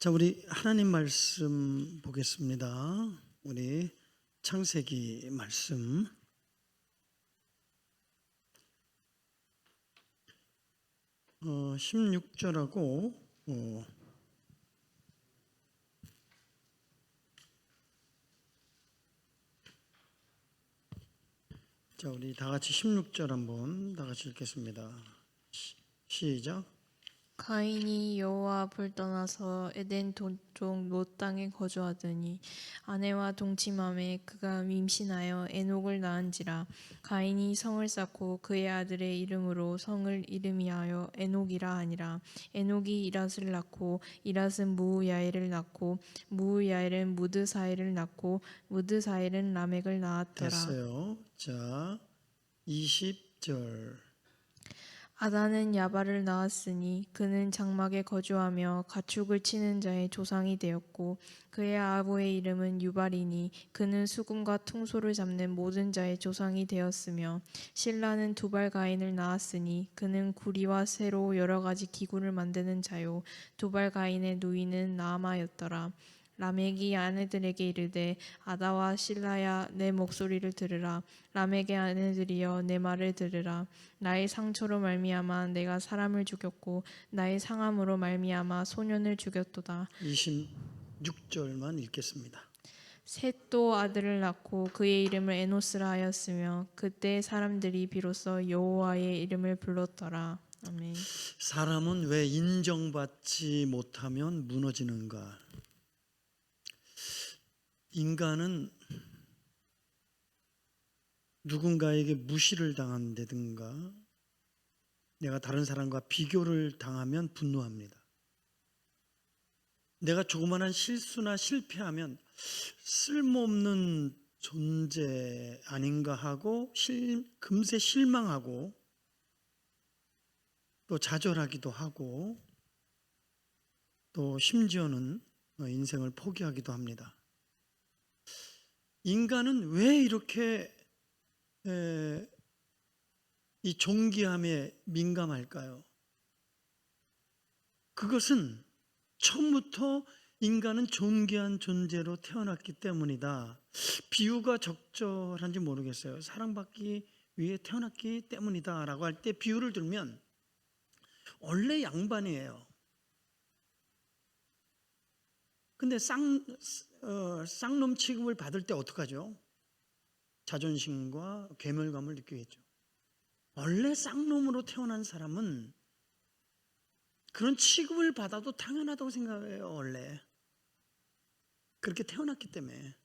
자, 우리 하나님 말씀 보겠습니다. 우리 창세기 말씀 16절하고 자, 우리 다 같이 16절 한번 다 같이 읽겠습니다. 시작. 가인이 여호와 앞을 떠나서 에덴 동쪽 롯 땅에 거주하더니 아내와 동침함에 그가 임신하여 에녹을 낳은지라. 가인이 성을 쌓고 그의 아들의 이름으로 성을 이름하여 에녹이라 하니라. 에녹이 이랏을 낳고 이랏은 무우야엘을 낳고 무우야엘은 무드사엘을 낳고 무드사엘은 라멕을 낳았더라. 됐어요. 자, 20절. 아다는 야발을 낳았으니 그는 장막에 거주하며 가축을 치는 자의 조상이 되었고 그의 아버의 이름은 유발이니 그는 수금과 퉁소를 잡는 모든 자의 조상이 되었으며 실라는 두발 가인을 낳았으니 그는 구리와 쇠로 여러 가지 기구를 만드는 자요 두발 가인의 누이는 나아마였더라. 라멕이 아내들에게 이르되 아다와 실라야 내 목소리를 들으라. 라멕의 아내들이여 내 말을 들으라. 나의 상처로 말미암아 내가 사람을 죽였고 나의 상함으로 말미암아 소년을 죽였도다. 26절만 읽겠습니다. 셋도 아들을 낳고 그의 이름을 에노스라 하였으며 그때 사람들이 비로소 여호와의 이름을 불렀더라. 아멘. 사람은 왜 인정받지 못하면 무너지는가? 인간은 누군가에게 무시를 당한다든가 내가 다른 사람과 비교를 당하면 분노합니다. 내가 조그마한 실수나 실패하면 쓸모없는 존재 아닌가 하고 금세 실망하고 또 좌절하기도 하고 또 심지어는 인생을 포기하기도 합니다. 인간은 왜 이렇게 이 존귀함에 민감할까요? 그것은 처음부터 인간은 존귀한 존재로 태어났기 때문이다. 비유가 적절한지 모르겠어요. 사랑받기 위해 태어났기 때문이다 라고 할 때 비유를 들면 원래 양반이에요. 근데 쌍놈 취급을 받을 때 어떡하죠? 자존심과 괴멸감을 느끼겠죠. 원래 쌍놈으로 태어난 사람은 그런 취급을 받아도 당연하다고 생각해요. 원래 그렇게 태어났기 때문에.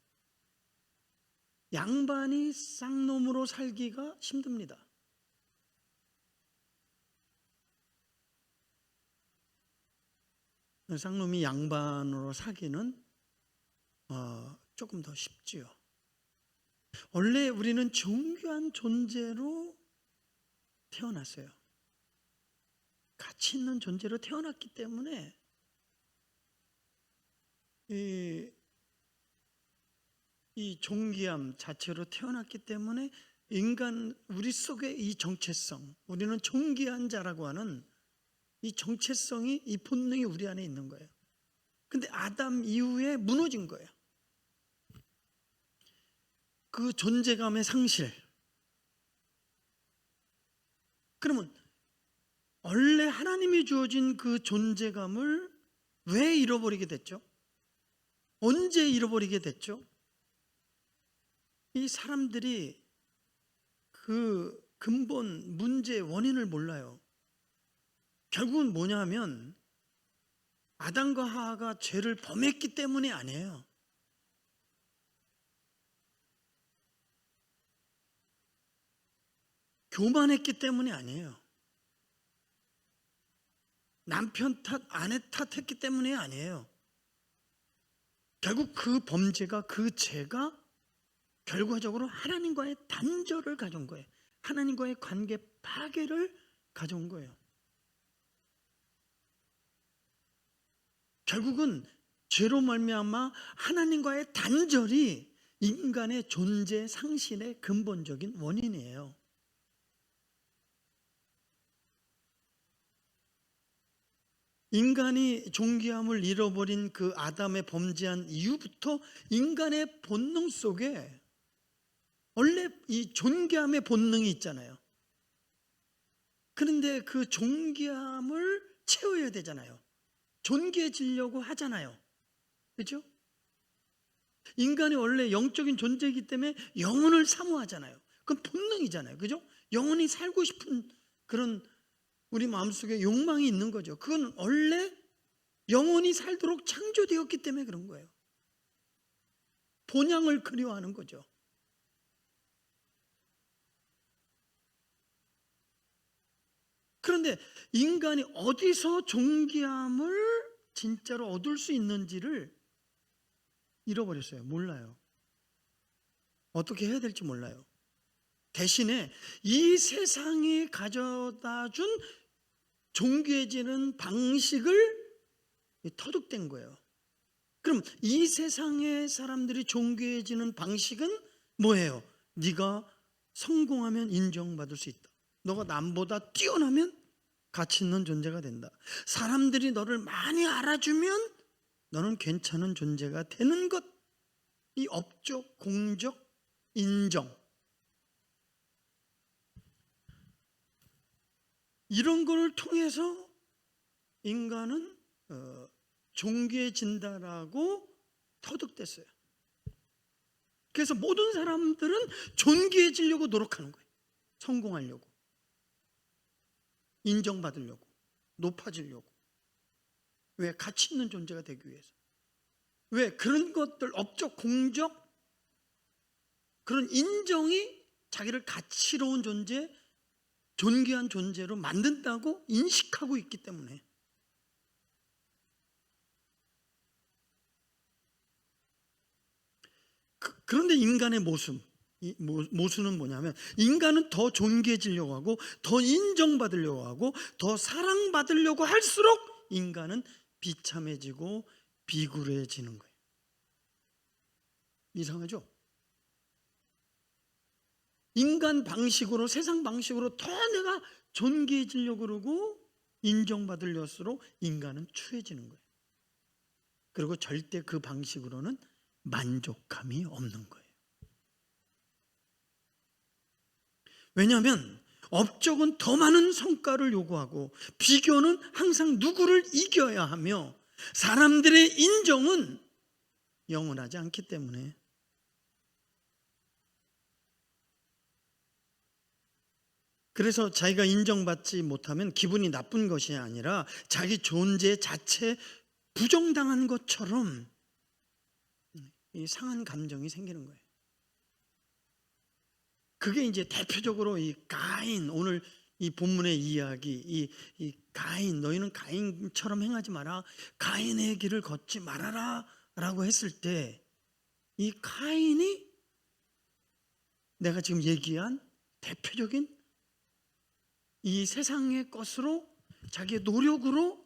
양반이 쌍놈으로 살기가 힘듭니다. 쌍놈이 양반으로 사기는 조금 더 쉽지요. 원래 우리는 존귀한 존재로 태어났어요. 가치 있는 존재로 태어났기 때문에 이 존귀함 자체로 태어났기 때문에 우리 속의 이 정체성, 우리는 존귀한 자라고 하는 이 정체성이, 이 본능이 우리 안에 있는 거예요. 근데 아담 이후에 무너진 거예요. 그 존재감의 상실. 그러면 원래 하나님이 주어진 그 존재감을 왜 잃어버리게 됐죠? 언제 잃어버리게 됐죠? 이 사람들이 그 근본 문제의 원인을 몰라요. 결국은 뭐냐 하면 아담과 하와가 죄를 범했기 때문이 아니에요. 교만했기 때문이 아니에요. 남편 탓, 아내 탓했기 때문이 아니에요. 결국 그 범죄가, 그 죄가 결과적으로 하나님과의 단절을 가져온 거예요. 하나님과의 관계 파괴를 가져온 거예요. 결국은 죄로 말미암아 하나님과의 단절이 인간의 존재 상실의 근본적인 원인이에요. 인간이 존귀함을 잃어버린 그 아담의 범죄한 이후부터 인간의 본능 속에 원래 이 존귀함의 본능이 있잖아요. 그런데 그 존귀함을 채워야 되잖아요. 존귀해지려고 하잖아요. 그렇죠? 인간이 원래 영적인 존재이기 때문에 영혼을 사모하잖아요. 그건 본능이잖아요. 그죠? 영혼이 살고 싶은 그런 우리 마음속에 욕망이 있는 거죠. 그건 원래 영혼이 살도록 창조되었기 때문에 그런 거예요. 본향을 그리워하는 거죠. 그런데 인간이 어디서 존귀함을 진짜로 얻을 수 있는지를 잃어버렸어요. 몰라요. 어떻게 해야 될지 몰라요. 대신에 이 세상이 가져다 준 존귀해지는 방식을 터득된 거예요. 그럼 이 세상의 사람들이 존귀해지는 방식은 뭐예요? 네가 성공하면 인정받을 수 있다. 너가 남보다 뛰어나면 가치 있는 존재가 된다. 사람들이 너를 많이 알아주면 너는 괜찮은 존재가 되는 것. 이 업적, 공적, 인정. 이런 걸 통해서 인간은 존귀해진다라고 터득됐어요. 그래서 모든 사람들은 존귀해지려고 노력하는 거예요. 성공하려고, 인정받으려고, 높아지려고. 왜? 가치 있는 존재가 되기 위해서. 왜? 그런 것들, 업적, 공적, 그런 인정이 자기를 가치로운 존재, 존귀한 존재로 만든다고 인식하고 있기 때문에. 그런데 인간의 모순은 뭐냐면 인간은 더 존귀해지려고 하고 더 인정받으려고 하고 더 사랑받으려고 할수록 인간은 비참해지고 비굴해지는 거예요. 이상하죠? 인간 방식으로, 세상 방식으로 더 내가 존귀해지려고 그러고 인정받으려할수록 인간은 추해지는 거예요. 그리고 절대 그 방식으로는 만족감이 없는 거예요. 왜냐하면 업적은 더 많은 성과를 요구하고 비교는 항상 누구를 이겨야 하며 사람들의 인정은 영원하지 않기 때문에. 그래서 자기가 인정받지 못하면 기분이 나쁜 것이 아니라 자기 존재 자체 부정당한 것처럼 이 상한 감정이 생기는 거예요. 그게 이제 대표적으로 이 가인, 오늘 이 본문의 이야기, 이 가인, 너희는 가인처럼 행하지 마라, 가인의 길을 걷지 말아라 라고 했을 때 이 가인이 내가 지금 얘기한 대표적인 이 세상의 것으로 자기의 노력으로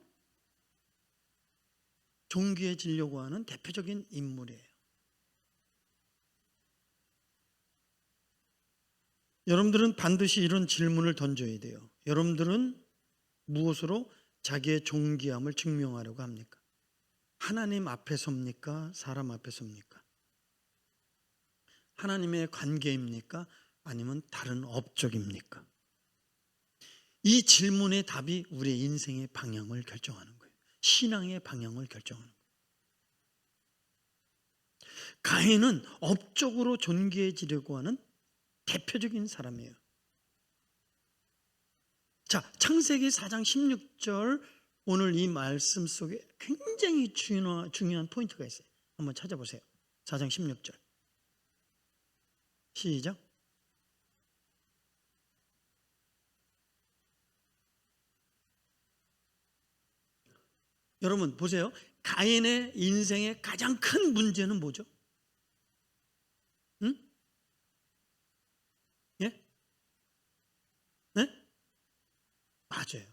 존귀해지려고 하는 대표적인 인물이에요. 여러분들은 반드시 이런 질문을 던져야 돼요. 여러분들은 무엇으로 자기의 존귀함을 증명하려고 합니까? 하나님 앞에서입니까? 사람 앞에서입니까? 하나님의 관계입니까? 아니면 다른 업적입니까? 이 질문의 답이 우리의 인생의 방향을 결정하는 거예요. 신앙의 방향을 결정하는 거예요. 가인은 업적으로 존귀해지려고 하는 대표적인 사람이에요. 자, 창세기 4장 16절 오늘 이 말씀 속에 굉장히 중요한 포인트가 있어요. 한번 찾아보세요. 4장 16절 시작. 여러분 보세요. 가인의 인생의 가장 큰 문제는 뭐죠? 응? 예? 네? 맞아요.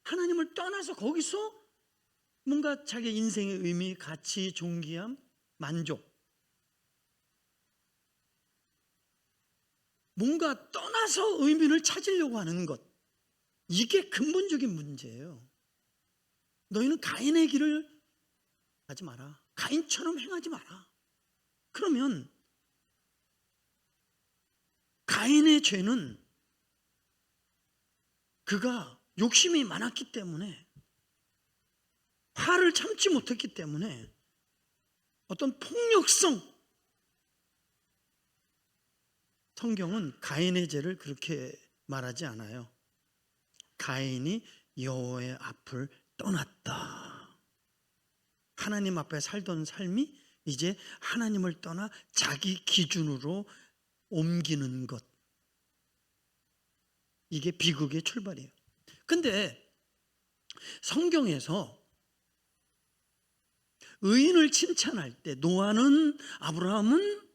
하나님을 떠나서 거기서 뭔가 자기 인생의 의미, 가치, 존귀함, 만족, 뭔가 떠나서 의미를 찾으려고 하는 것. 이게 근본적인 문제예요. 너희는 가인의 길을 가지 마라. 가인처럼 행하지 마라. 그러면 가인의 죄는 그가 욕심이 많았기 때문에, 화를 참지 못했기 때문에 어떤 폭력성, 성경은 가인의 죄를 그렇게 말하지 않아요. 가인이 여호와의 앞을 떠났다. 하나님 앞에 살던 삶이 이제 하나님을 떠나 자기 기준으로 옮기는 것, 이게 비극의 출발이에요. 근데 성경에서 의인을 칭찬할 때 노아는, 아브라함은,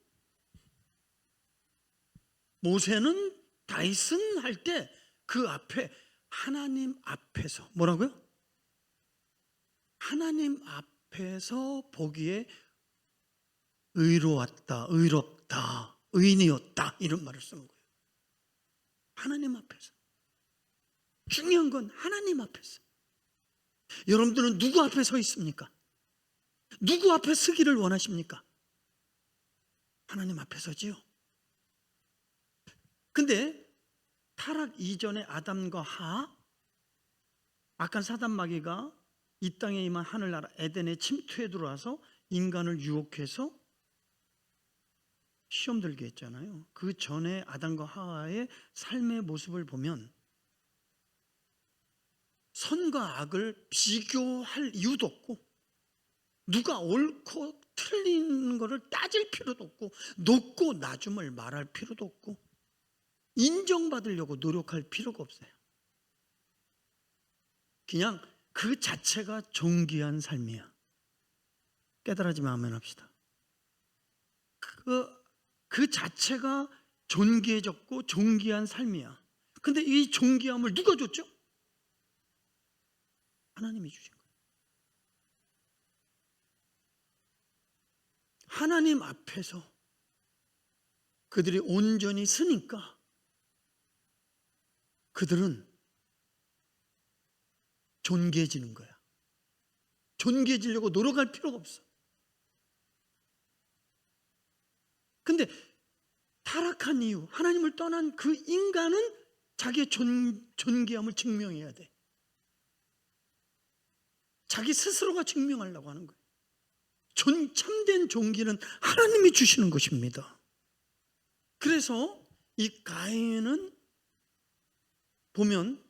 모세는, 다윗은 할 때 그 앞에 하나님 앞에서 뭐라고요? 하나님 앞에서 보기에 의로웠다, 의롭다, 의인이었다, 이런 말을 쓰는 거예요. 하나님 앞에서. 중요한 건 하나님 앞에서. 여러분들은 누구 앞에 서 있습니까? 누구 앞에 서기를 원하십니까? 하나님 앞에 서지요. 근데 타락 이전의 아담과 하와, 악한 사단 마귀가 이 땅에 임한 하늘나라 에덴에 침투해 들어와서 인간을 유혹해서 시험 들게 했잖아요. 그 전에 아담과 하와의 삶의 모습을 보면 선과 악을 비교할 이유도 없고, 누가 옳고 틀린 거를 따질 필요도 없고, 높고 낮음을 말할 필요도 없고, 인정받으려고 노력할 필요가 없어요. 그냥 그 자체가 존귀한 삶이야. 깨달아지면 아멘 합시다. 그 자체가 존귀해졌고 존귀한 삶이야. 근데 이 존귀함을 누가 줬죠? 하나님이 주신 거예요. 하나님 앞에서 그들이 온전히 서니까 그들은 존귀해지는 거야. 존귀해지려고 노력할 필요가 없어. 근데 타락한 이유, 하나님을 떠난 그 인간은 자기의 존귀함을 증명해야 돼. 자기 스스로가 증명하려고 하는 거예요. 참된 존귀는 하나님이 주시는 것입니다. 그래서 이 가인은 보면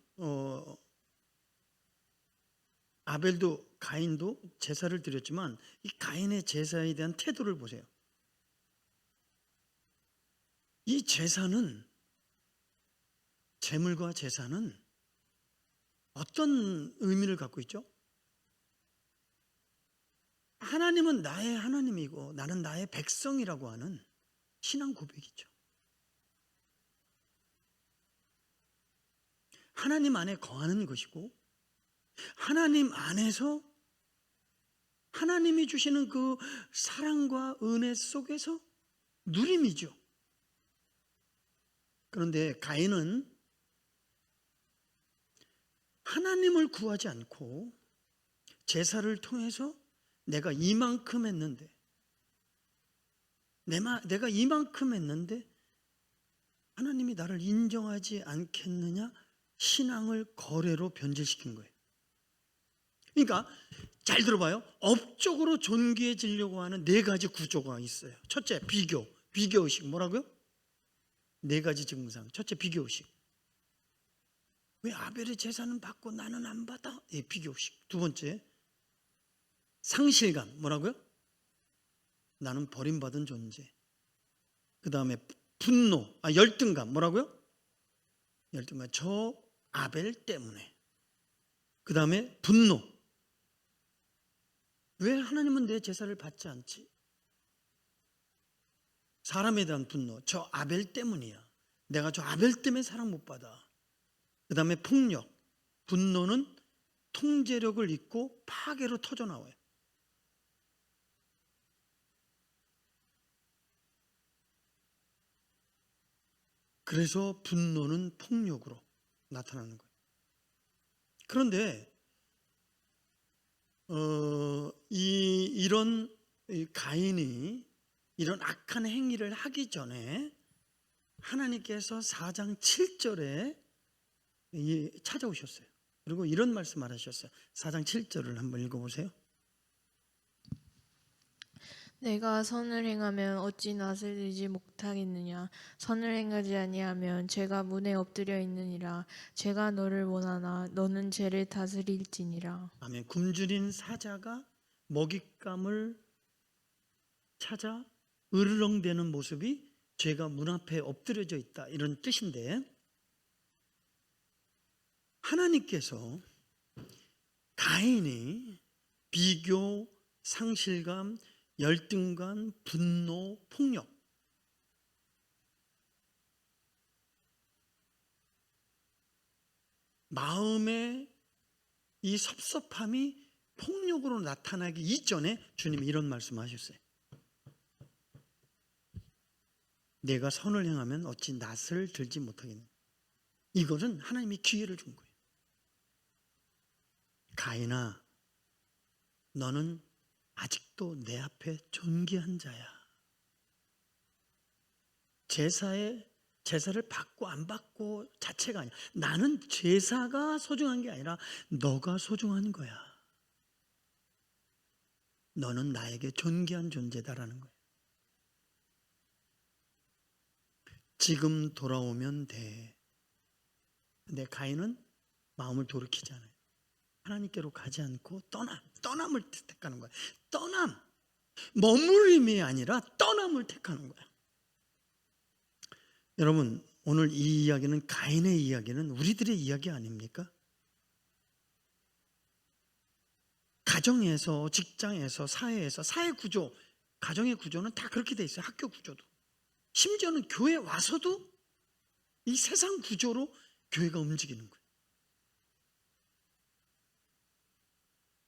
아벨도 가인도 제사를 드렸지만 이 가인의 제사에 대한 태도를 보세요. 이 제사는, 제물과 제사는 어떤 의미를 갖고 있죠? 하나님은 나의 하나님이고 나는 나의 백성이라고 하는 신앙 고백이죠. 하나님 안에 거하는 것이고, 하나님 안에서 하나님이 주시는 그 사랑과 은혜 속에서 누림이죠. 그런데 가인은 하나님을 구하지 않고 제사를 통해서 내가 이만큼 했는데, 내가 이만큼 했는데 하나님이 나를 인정하지 않겠느냐, 신앙을 거래로 변질시킨 거예요. 그러니까 잘 들어봐요. 업적으로 존귀해지려고 하는 네 가지 구조가 있어요. 첫째, 비교의식. 뭐라고요? 네 가지 증상. 첫째, 비교의식. 왜 아벨의 제사는 받고 나는 안 받아? 예, 비교의식. 두 번째, 상실감. 뭐라고요? 나는 버림받은 존재. 그 다음에 분노, 열등감. 뭐라고요? 열등감. 저 아벨 때문에. 그 다음에 분노. 왜 하나님은 내 제사를 받지 않지? 사람에 대한 분노. 저 아벨 때문이야. 내가 저 아벨 때문에 사랑 못 받아. 그 다음에 폭력. 분노는 통제력을 잃고 파괴로 터져나와요. 그래서 분노는 폭력으로 나타나는 거예요. 그런데 이런 가인이 이런 악한 행위를 하기 전에 하나님께서 4장 7절에 찾아오셨어요. 그리고 이런 말씀을 하셨어요. 4장 7절을 한번 읽어보세요. 내가 선을 행하면 어찌 낯을 들지 못하겠느냐. 선을 행하지 아니하면 죄가 문에 엎드려 있느니라. 죄가 너를 원하나 너는 죄를 다스릴지니라. 아멘. 굶주린 사자가 먹잇감을 찾아 으르렁대는 모습이 죄가 문 앞에 엎드려져 있다, 이런 뜻인데, 하나님께서 가인이 비교, 상실감, 열등감, 분노, 폭력, 마음의 이 섭섭함이 폭력으로 나타나기 이전에 주님이 이런 말씀하셨어요. 내가 선을 행하면 어찌 낯을 들지 못하겠느냐. 이것은 하나님이 기회를 준 거예요. 가인아, 너는 아직도 내 앞에 존귀한 자야. 제사를 받고 안 받고 자체가 아니야. 나는 제사가 소중한 게 아니라 너가 소중한 거야. 너는 나에게 존귀한 존재다라는 거예요. 지금 돌아오면 돼. 근데 가인은 마음을 돌이키지 않아요. 하나님께로 가지 않고 떠남을 택하는 거야. 떠남, 머무름이 아니라 떠남을 택하는 거야. 여러분, 오늘 이 이야기는, 가인의 이야기는 우리들의 이야기 아닙니까? 가정에서, 직장에서, 사회에서, 사회 구조, 가정의 구조는 다 그렇게 돼 있어요. 학교 구조도. 심지어는 교회 와서도 이 세상 구조로 교회가 움직이는 거예요.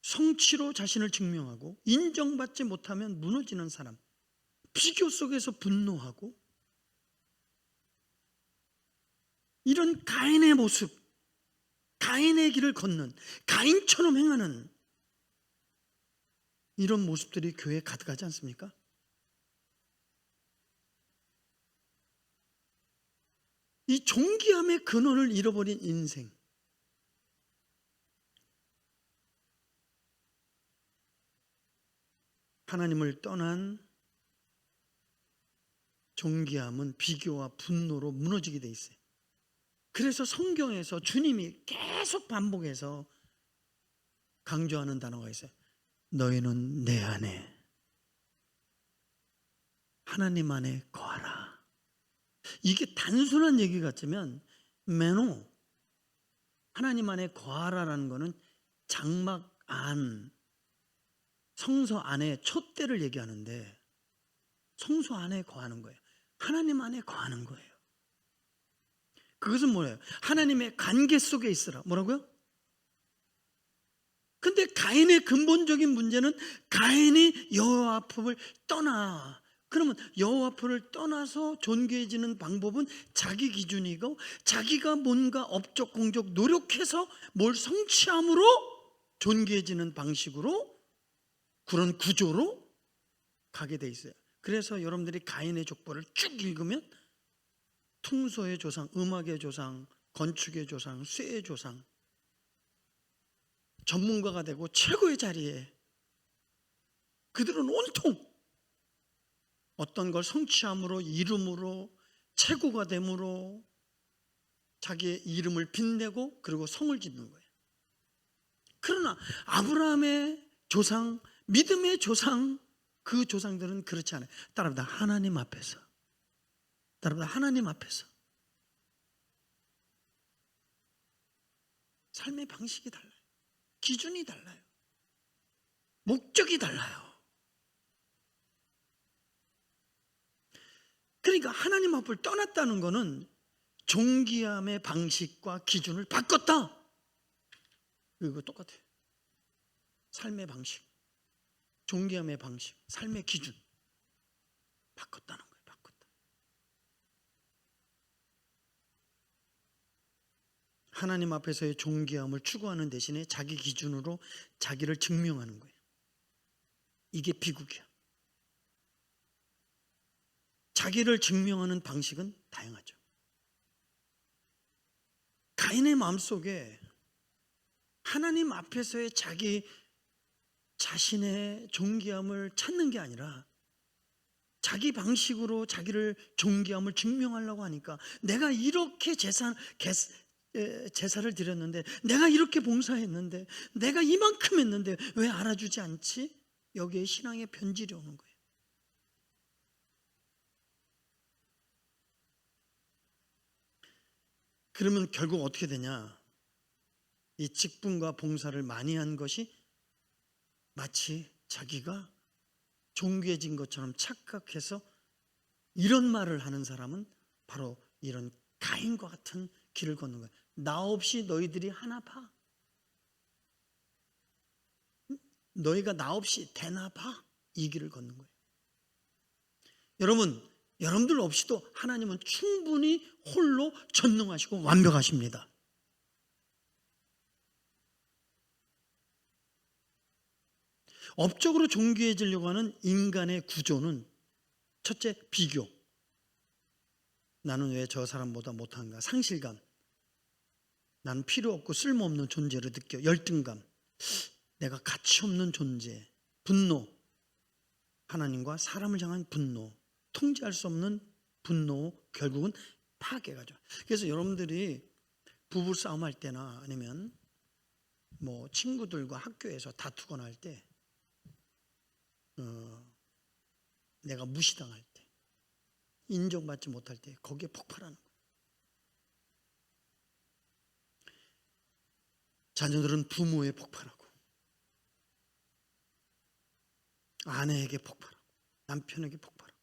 성취로 자신을 증명하고 인정받지 못하면 무너지는 사람, 비교 속에서 분노하고, 이런 가인의 모습, 가인의 길을 걷는, 가인처럼 행하는 이런 모습들이 교회에 가득하지 않습니까? 이 존귀함의 근원을 잃어버린 인생, 하나님을 떠난 존귀함은 비교와 분노로 무너지게 돼 있어요. 그래서 성경에서 주님이 계속 반복해서 강조하는 단어가 있어요. 너희는 내 안에, 하나님 안에 거하라. 이게 단순한 얘기 같지만 메노, 하나님 안에 거하라라는 거는 장막 안, 성소 안에 촛대를 얘기하는데, 성소 안에 거하는 거예요. 하나님 안에 거하는 거예요. 그것은 뭐예요? 하나님의 관계 속에 있으라. 뭐라고요? 근데 가인의 근본적인 문제는, 가인이 여호와 앞을 떠나. 그러면 여호와 앞을 떠나서 존귀해지는 방법은 자기 기준이고, 자기가 뭔가 업적 공적 노력해서 뭘 성취함으로 존귀해지는 방식으로, 그런 구조로 가게 돼 있어요. 그래서 여러분들이 가인의 족보를 쭉 읽으면 퉁소의 조상, 음악의 조상, 건축의 조상, 쇠의 조상, 전문가가 되고 최고의 자리에 그들은 온통 어떤 걸 성취함으로, 이름으로, 최고가 됨으로 자기의 이름을 빛내고 그리고 성을 짓는 거예요. 그러나 아브라함의 조상, 믿음의 조상, 그 조상들은 그렇지 않아요. 따라합니다. 하나님 앞에서, 따라합니다. 하나님 앞에서 삶의 방식이 달라요. 기준이 달라요. 목적이 달라요. 그러니까 하나님 앞을 떠났다는 것은 존귀함의 방식과 기준을 바꿨다. 이거 똑같아요. 삶의 방식, 존귀함의 방식, 삶의 기준 바꿨다는 거예요. 바꿨다. 하나님 앞에서의 존귀함을 추구하는 대신에 자기 기준으로 자기를 증명하는 거예요. 이게 비극이야. 자기를 증명하는 방식은 다양하죠. 가인의 마음속에 하나님 앞에서의 자기 자신의 존귀함을 찾는 게 아니라 자기 방식으로 자기를 존귀함을 증명하려고 하니까 내가 이렇게 제사를 드렸는데, 내가 이렇게 봉사했는데, 내가 이만큼 했는데 왜 알아주지 않지? 여기에 신앙의 변질이 오는 거예요. 그러면 결국 어떻게 되냐? 이 직분과 봉사를 많이 한 것이 마치 자기가 존귀해진 것처럼 착각해서 이런 말을 하는 사람은 바로 이런 가인과 같은 길을 걷는 거예요. 나 없이 너희들이 하나 봐? 너희가 나 없이 되나 봐? 이 길을 걷는 거예요. 여러분들 없이도 하나님은 충분히 홀로 전능하시고 완벽하십니다. 업적으로 존귀해지려고 하는 인간의 구조는 첫째, 비교. 나는 왜 저 사람보다 못한가? 상실감. 나는 필요 없고 쓸모없는 존재를 느껴. 열등감. 내가 가치 없는 존재. 분노. 하나님과 사람을 향한 분노. 통제할 수 없는 분노. 결국은 파괴가죠. 그래서 여러분들이 부부싸움 할 때나 아니면 뭐 친구들과 학교에서 다투거나 할 때 내가 무시당할 때, 인정받지 못할 때 거기에 폭발하는 거예요. 자녀들은 부모에 폭발하고, 아내에게 폭발하고, 남편에게 폭발하고.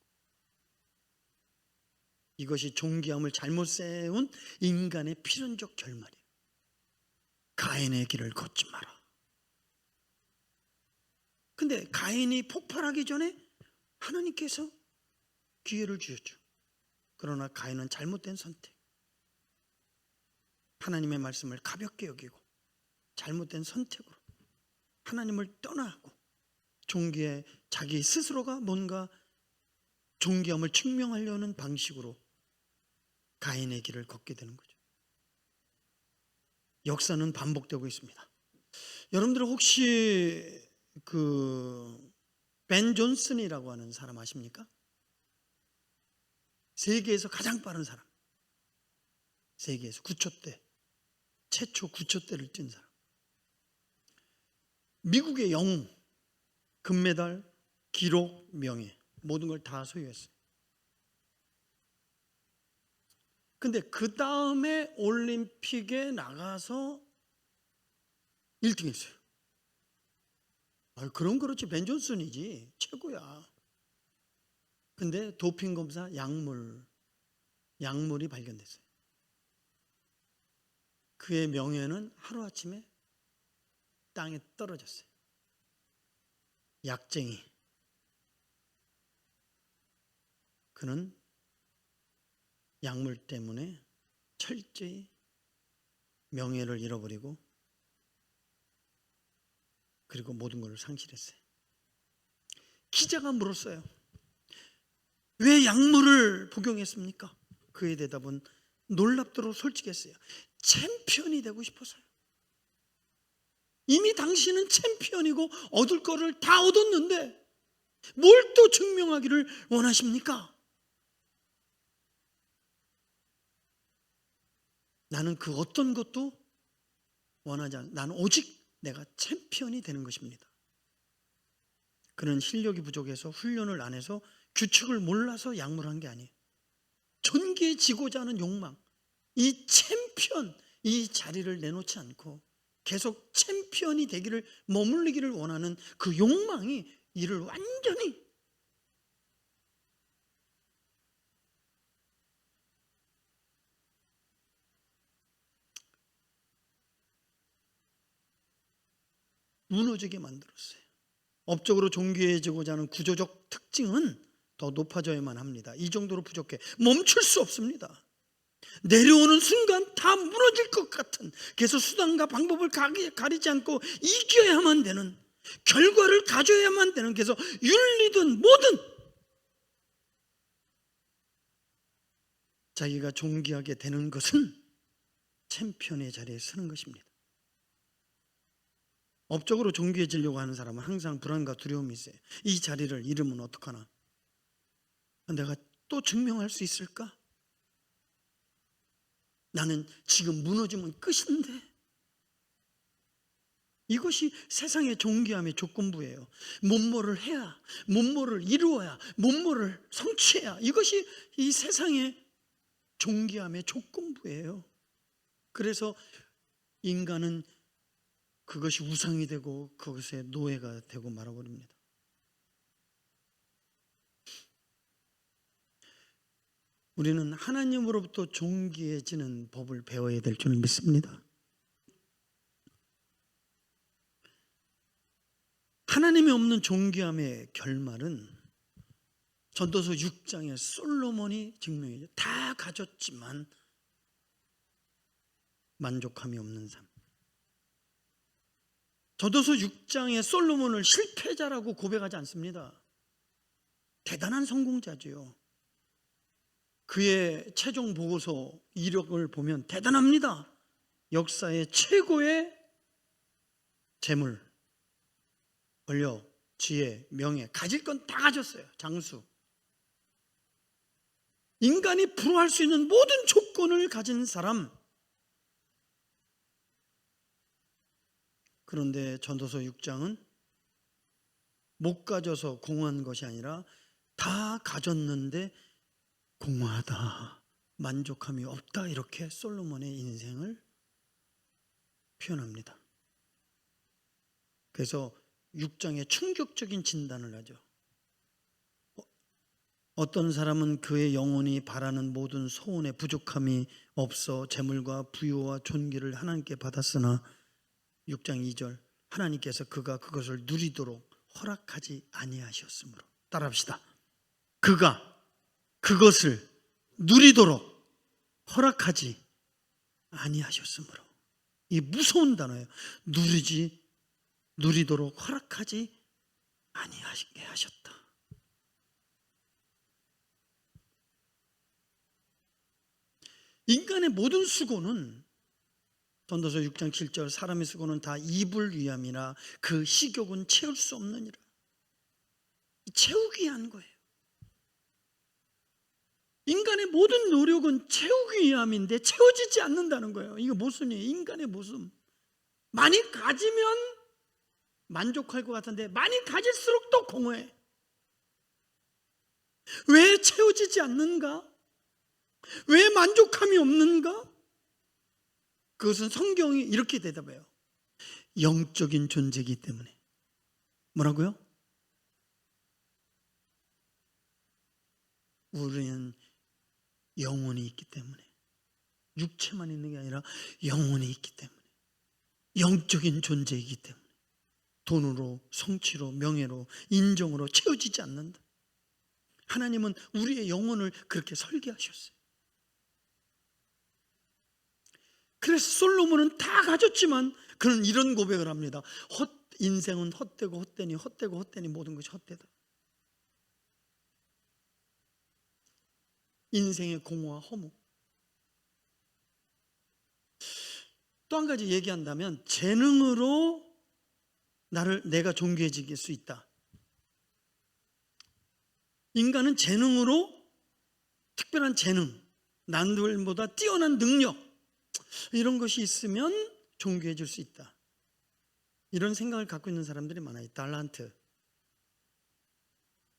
이것이 존귀함을 잘못 세운 인간의 필연적 결말이에요. 가인의 길을 걷지 마라. 근데 가인이 폭발하기 전에 하나님께서 기회를 주셨죠. 그러나 가인은 잘못된 선택, 하나님의 말씀을 가볍게 여기고 잘못된 선택으로 하나님을 떠나고 존귀에 자기 스스로가 뭔가 존귀함을 증명하려는 방식으로 가인의 길을 걷게 되는 거죠. 역사는 반복되고 있습니다. 여러분들 혹시 벤 존슨이라고 하는 사람 아십니까? 세계에서 가장 빠른 사람. 세계에서 9초대, 최초 9초대를 뛴 사람. 미국의 영웅, 금메달, 기록, 명예, 모든 걸 다 소유했어요. 근데 그 다음에 올림픽에 나가서 1등 했어요. 그럼 그렇지, 벤 존슨이지 최고야. 근데 도핑 검사 약물이 발견됐어요. 그의 명예는 하루아침에 땅에 떨어졌어요. 약쟁이. 그는 약물 때문에 철저히 명예를 잃어버리고 그리고 모든 것을 상실했어요. 기자가 물었어요. 왜 약물을 복용했습니까? 그의 대답은 놀랍도록 솔직했어요. 챔피언이 되고 싶어서요. 이미 당신은 챔피언이고 얻을 거를 다 얻었는데 뭘 또 증명하기를 원하십니까? 나는 그 어떤 것도 원하지 않아. 나는 오직 내가 챔피언이 되는 것입니다. 그는 실력이 부족해서 훈련을 안 해서 규칙을 몰라서 약물한 게 아니에요. 존귀해지고자 하는 욕망, 이 챔피언, 이 자리를 내놓지 않고 계속 챔피언이 되기를, 머물리기를 원하는 그 욕망이 이를 완전히 무너지게 만들었어요. 업적으로 존귀해지고자 하는 구조적 특징은 더 높아져야만 합니다. 이 정도로 부족해 멈출 수 없습니다. 내려오는 순간 다 무너질 것 같은, 그래서 수단과 방법을 가리지 않고 이겨야만 되는, 결과를 가져야만 되는, 그래서 윤리든 뭐든 자기가 존귀하게 되는 것은 챔피언의 자리에 서는 것입니다. 업적으로 존귀해지려고 하는 사람은 항상 불안과 두려움이 있어요. 이 자리를 잃으면 어떡하나? 내가 또 증명할 수 있을까? 나는 지금 무너지면 끝인데. 이것이 세상의 존귀함의 조건부예요. 뭔뭐를 해야, 뭔뭐를 이루어야, 뭔뭐를 성취해야, 이것이 이 세상의 존귀함의 조건부예요. 그래서 인간은 그것이 우상이 되고 그것의 노예가 되고 말아버립니다. 우리는 하나님으로부터 존귀해지는 법을 배워야 될 줄 믿습니다. 하나님이 없는 존귀함의 결말은 전도서 6장에 솔로몬이 증명해요. 다 가졌지만 만족함이 없는 삶. 전도서 6장에 솔로몬을 실패자라고 고백하지 않습니다. 대단한 성공자지요. 그의 최종 보고서 이력을 보면 대단합니다. 역사의 최고의 재물, 권력, 지혜, 명예, 가질 건 다 가졌어요. 장수. 인간이 부러워할 수 있는 모든 조건을 가진 사람. 그런데 전도서 6장은 못 가져서 공허한 것이 아니라 다 가졌는데 공허하다, 만족함이 없다, 이렇게 솔로몬의 인생을 표현합니다. 그래서 6장에 충격적인 진단을 하죠. 어떤 사람은 그의 영혼이 바라는 모든 소원의 부족함이 없어 재물과 부유와 존귀를 하나님께 받았으나 6장 2절, 하나님께서 그가 그것을 누리도록 허락하지 아니하셨으므로. 따라합시다. 그가 그것을 누리도록 허락하지 아니하셨으므로. 이 무서운 단어예요. 누리도록 허락하지 아니하게 하셨다. 인간의 모든 수고는, 전도서 6장 7절, 사람의 수고는 다 입을 위함이나 그 식욕은 채울 수 없느니라. 채우기 위한 거예요. 인간의 모든 노력은 채우기 위함인데 채워지지 않는다는 거예요. 이거 모순이에요. 인간의 모순. 많이 가지면 만족할 것 같은데 많이 가질수록 또 공허해. 왜 채워지지 않는가? 왜 만족함이 없는가? 그것은 성경이 이렇게 대답해요. 영적인 존재이기 때문에. 뭐라고요? 우리는 영혼이 있기 때문에. 육체만 있는 게 아니라 영혼이 있기 때문에. 영적인 존재이기 때문에. 돈으로, 성취로, 명예로, 인정으로 채워지지 않는다. 하나님은 우리의 영혼을 그렇게 설계하셨어요. 그래서 솔로몬은 다 가졌지만 그는 이런 고백을 합니다. 인생은 헛되고 헛되니, 헛되고 헛되니 모든 것이 헛되다. 인생의 공허와 허무. 또 한 가지 얘기한다면 재능으로 내가 존귀해질 수 있다. 인간은 재능으로, 특별한 재능, 남들보다 뛰어난 능력, 이런 것이 있으면 존귀해질 수 있다. 이런 생각을 갖고 있는 사람들이 많아요. 달란트.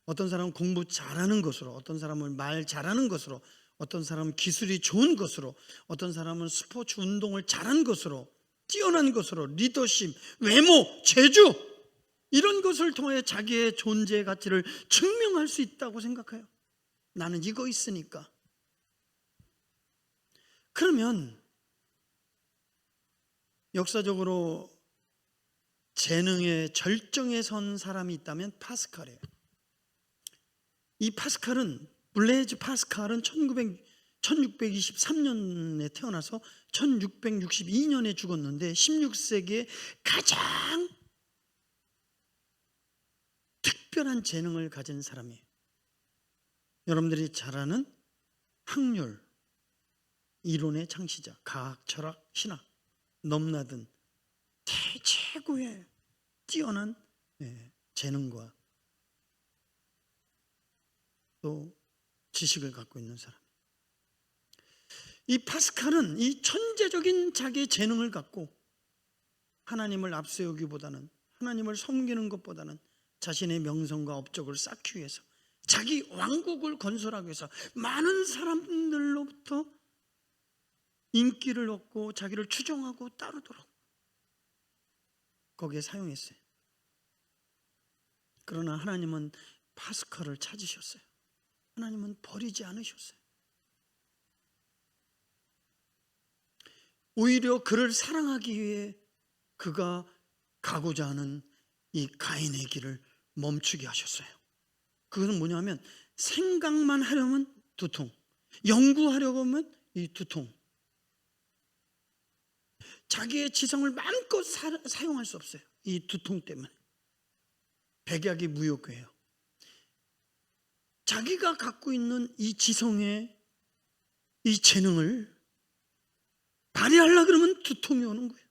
어떤 사람은 공부 잘하는 것으로, 어떤 사람은 말 잘하는 것으로, 어떤 사람은 기술이 좋은 것으로, 어떤 사람은 스포츠 운동을 잘한 것으로, 뛰어난 것으로, 리더십, 외모, 재주, 이런 것을 통해 자기의 존재의 가치를 증명할 수 있다고 생각해요. 나는 이거 있으니까. 그러면 역사적으로 재능의 절정에 선 사람이 있다면 파스칼이에요. 이 파스칼은, 블레이즈 파스칼은 1623년에 태어나서 1662년에 죽었는데 16세기에 가장 특별한 재능을 가진 사람이에요. 여러분들이 잘 아는 확률 이론의 창시자, 과학, 철학, 신학 넘나든 최고의 뛰어난 재능과 또 지식을 갖고 있는 사람. 이 파스칼은 이 천재적인 자기의 재능을 갖고 하나님을 앞세우기보다는, 하나님을 섬기는 것보다는 자신의 명성과 업적을 쌓기 위해서, 자기 왕국을 건설하기 위해서 많은 사람들로부터 인기를 얻고 자기를 추종하고 따르도록 거기에 사용했어요. 그러나 하나님은 파스칼을 찾으셨어요. 하나님은 버리지 않으셨어요. 오히려 그를 사랑하기 위해 그가 가고자 하는 이 가인의 길을 멈추게 하셨어요. 그것은 뭐냐면 생각만 하려면 두통, 연구하려고 하면 이 두통, 자기의 지성을 마음껏 사용할 수 없어요. 이 두통 때문에. 백약이 무효괴예요. 자기가 갖고 있는 이 지성의 이 재능을 발휘하려고 그러면 두통이 오는 거예요.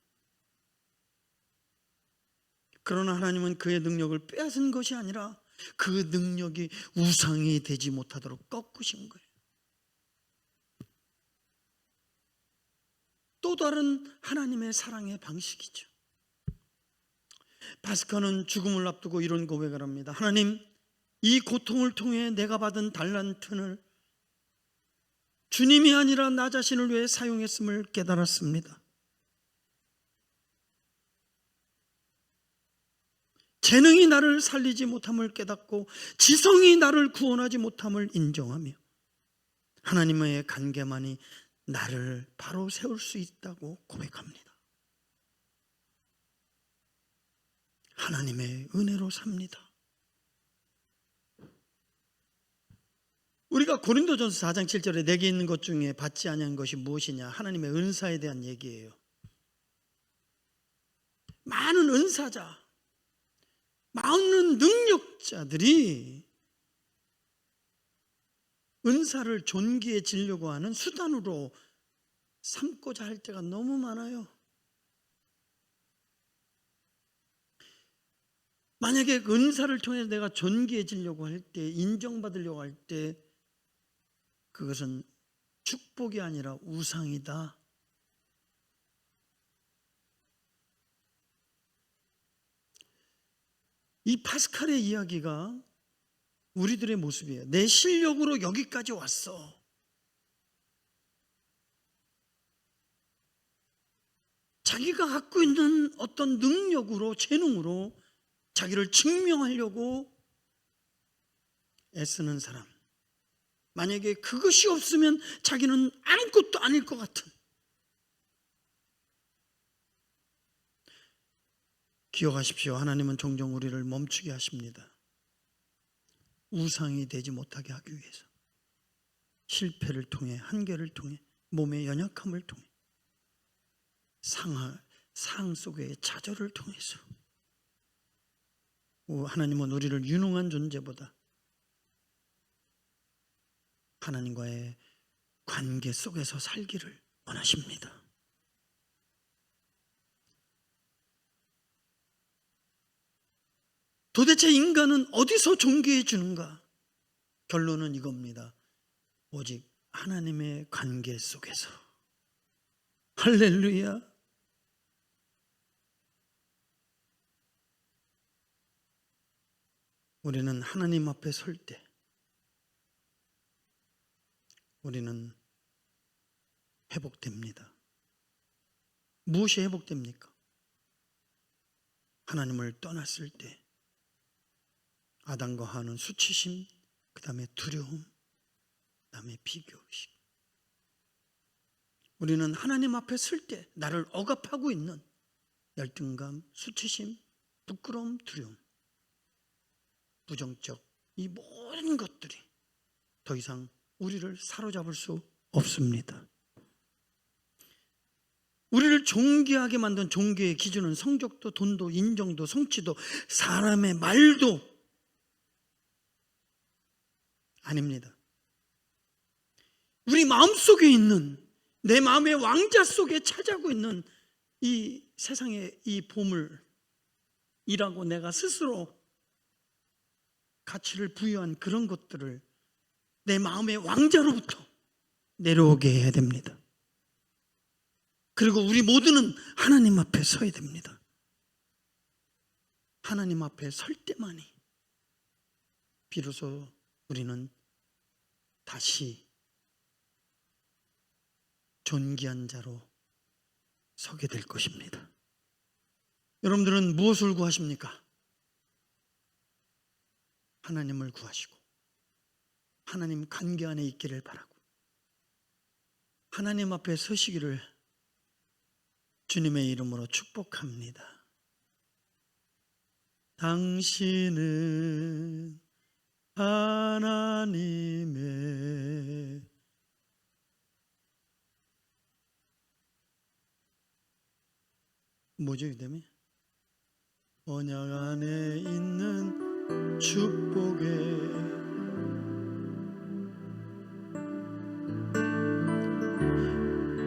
그러나 하나님은 그의 능력을 빼앗은 것이 아니라 그 능력이 우상이 되지 못하도록 꺾으신 거예요. 또 다른 하나님의 사랑의 방식이죠. 바스카는 죽음을 앞두고 이런 고백을 합니다. 하나님, 이 고통을 통해 내가 받은 달란트를 주님이 아니라 나 자신을 위해 사용했음을 깨달았습니다. 재능이 나를 살리지 못함을 깨닫고 지성이 나를 구원하지 못함을 인정하며 하나님의 관계만이 나를 바로 세울 수 있다고 고백합니다. 하나님의 은혜로 삽니다. 우리가 고린도전서 4장 7절에 내게 있는 것 중에 받지 아니한 것이 무엇이냐? 하나님의 은사에 대한 얘기예요. 많은 은사자, 많은 능력자들이 은사를 존귀해지려고 하는 수단으로 삼고자 할 때가 너무 많아요. 만약에 그 은사를 통해서 내가 존귀해지려고 할 때, 인정받으려고 할 때 그것은 축복이 아니라 우상이다. 이 파스칼의 이야기가 우리들의 모습이에요. 내 실력으로 여기까지 왔어. 자기가 갖고 있는 어떤 능력으로, 재능으로 자기를 증명하려고 애쓰는 사람. 만약에 그것이 없으면 자기는 아무것도 아닐 것 같은. 기억하십시오. 하나님은 종종 우리를 멈추게 하십니다. 우상이 되지 못하게 하기 위해서. 실패를 통해, 한계를 통해, 몸의 연약함을 통해, 상 속의 좌절을 통해서. 하나님은 우리를 유능한 존재보다 하나님과의 관계 속에서 살기를 원하십니다. 도대체 인간은 어디서 존귀해 주는가? 결론은 이겁니다. 오직 하나님의 관계 속에서. 할렐루야. 우리는 하나님 앞에 설 때 우리는 회복됩니다. 무엇이 회복됩니까? 하나님을 떠났을 때 아담과 하와는 수치심, 그 다음에 두려움, 그 다음에 비교의식. 우리는 하나님 앞에 설 때 나를 억압하고 있는 열등감, 수치심, 부끄러움, 두려움, 부정적 이 모든 것들이 더 이상 우리를 사로잡을 수 없습니다. 우리를 존귀하게 만든 종교의 기준은 성적도, 돈도, 인정도, 성취도, 사람의 말도 아닙니다. 우리 마음속에 있는, 내 마음의 왕자 속에 차지하고 있는 이 세상의 이 보물이라고 내가 스스로 가치를 부여한 그런 것들을 내 마음의 왕자로부터 내려오게 해야 됩니다. 그리고 우리 모두는 하나님 앞에 서야 됩니다. 하나님 앞에 설 때만이 비로소 우리는 다시 존귀한 자로 서게 될 것입니다. 여러분들은 무엇을 구하십니까? 하나님을 구하시고 하나님 관계 안에 있기를 바라고 하나님 앞에 서시기를 주님의 이름으로 축복합니다. 당신은 하나님의 뭐죠, 이름이? 언약 안에 있는 축복의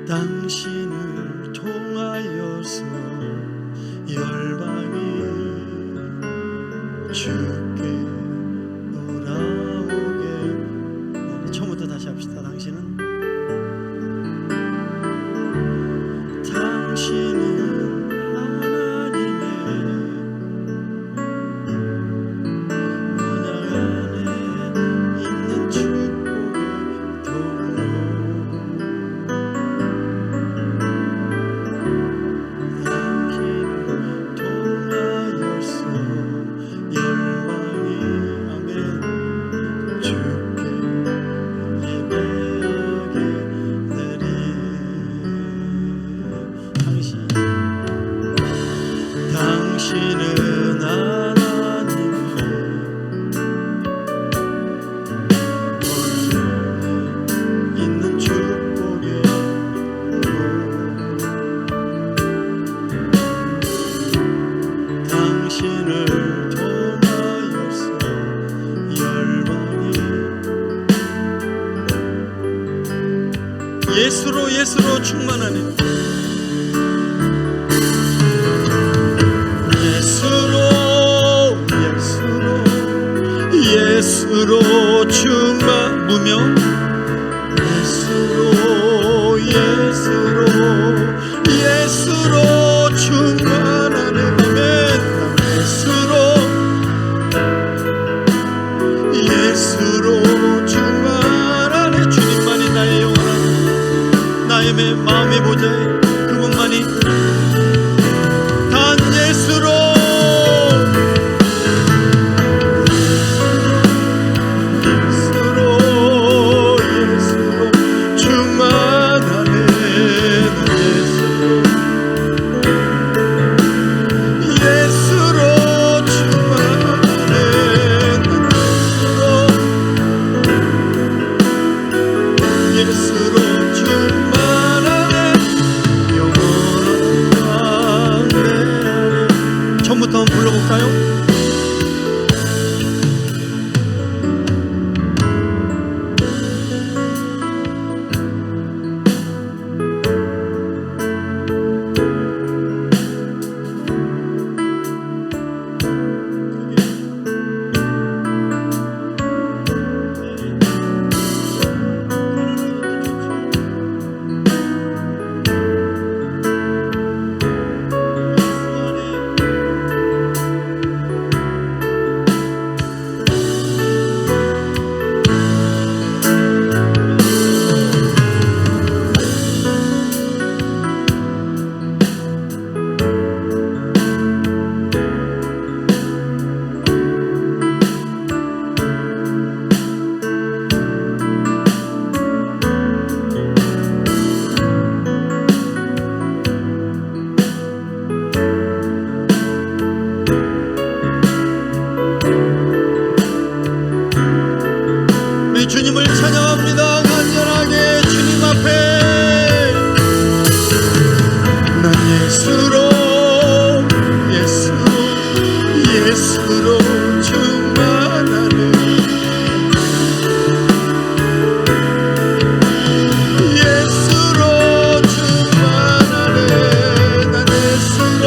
당신을 통하여서 열방이 주께 돌아오게. 처음부터 다시 합시다. 당신은 예수로 충만하네. 예수로 충만 무명 예수로 충만하네. 아멘. 예수로 충만하네. 주님만이 나의 영원한 나의 마음의 보좌에 그분만이 단 예수로 충만하네. 예수로 충만하네. 예수로 충만하네. 영원한 내 처음부터 한번 불러볼까요? 예수로 충만하네. 예수로 충만하네. 난 예수로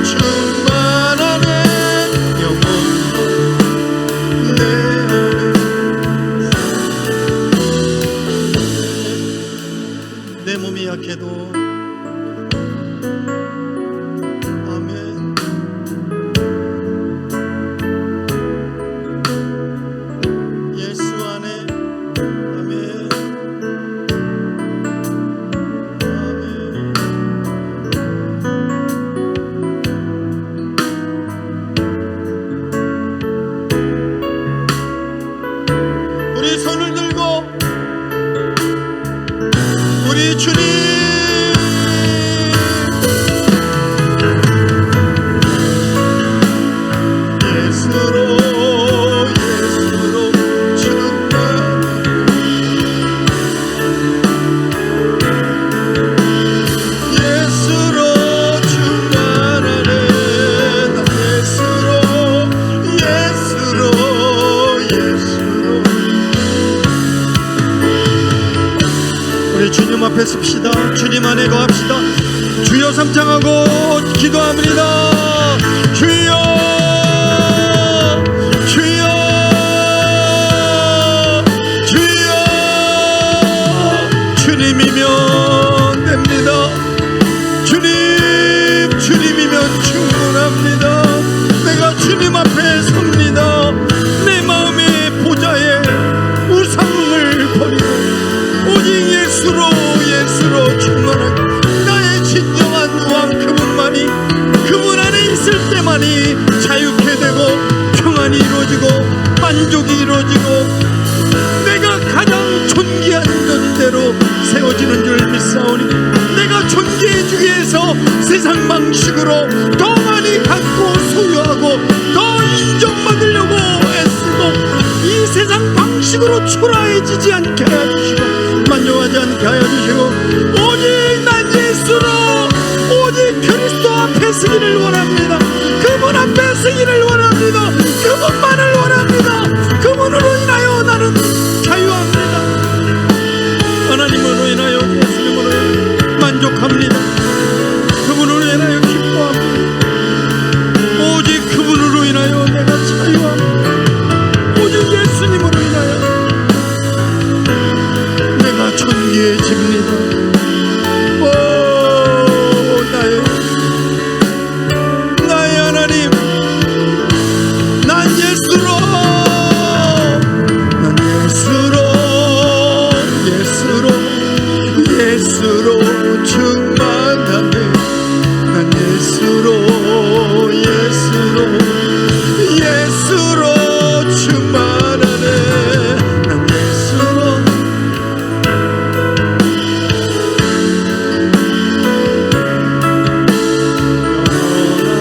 충만하네. 영원토록 내 안에 내 몸이 약해도 아멘. 예수 안에 아멘. 아멘. 우리 손을 들고 우리 주님 예수로 충만하네. 예수로 충만하네. 난 예수로 우리 주님 앞에 섭시다. 주님 안에 거합시다. 주여 삼창하고 기도합니다. 주여 주여 주여. 주님이면 됩니다. 주님이면 충분합니다. 내가 주님 앞에 섭니다. 내 마음의 보좌에 우상을 버리고 오직 예수로 충만하게 나의 진정한 왕 그분만이, 그분 안에 있을 때만이 자유케 되고 평안이 이루어지고 만족이 이루어지고 내가 가장 존귀한 존재로 세워지는 줄 믿사오니 내가 존귀해주기 위해서 세상 방식으로 더 많이 갖고 소유하고 더 인정받으려고 애쓰고 이 세상 방식으로 초라해지지 않게 하여 주시고 만족하지 않게 하여 주시고 오직 난 예수로 오직 그리스도 앞에 서기를 원합니다. 그분 앞에 서기를 원합니다. 그분만을 원합니다. 그분으로 인하여 나는 자유합니다. 하나님으로 인하여 예수님으로 만족합니다. 그분으로 인하여 기뻐합니다. 오직 그분으로 인하여 내가 자유합니다. 오직 예수님으로 인하여 내가 존귀해집니다. 오 나의 하나님, 난 예수로 충만하네. 난 예수로 충만하네. 난 예수로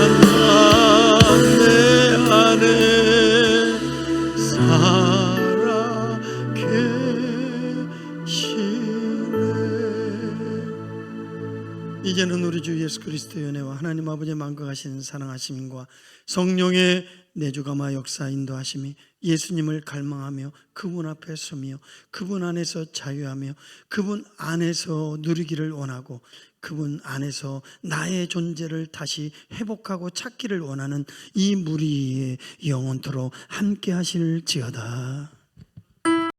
영원한 내 안에 살아계시네. 이제는 우리 주 예수 그리스도의 은혜와 하나님 아버지의 만극하신 사랑하심과 성령의 내주감화 역사 인도하심이 예수님을 갈망하며 그분 앞에 서며 그분 안에서 자유하며 그분 안에서 누리기를 원하고 그분 안에서 나의 존재를 다시 회복하고 찾기를 원하는 이 무리의 영원토록 함께 하실지어다.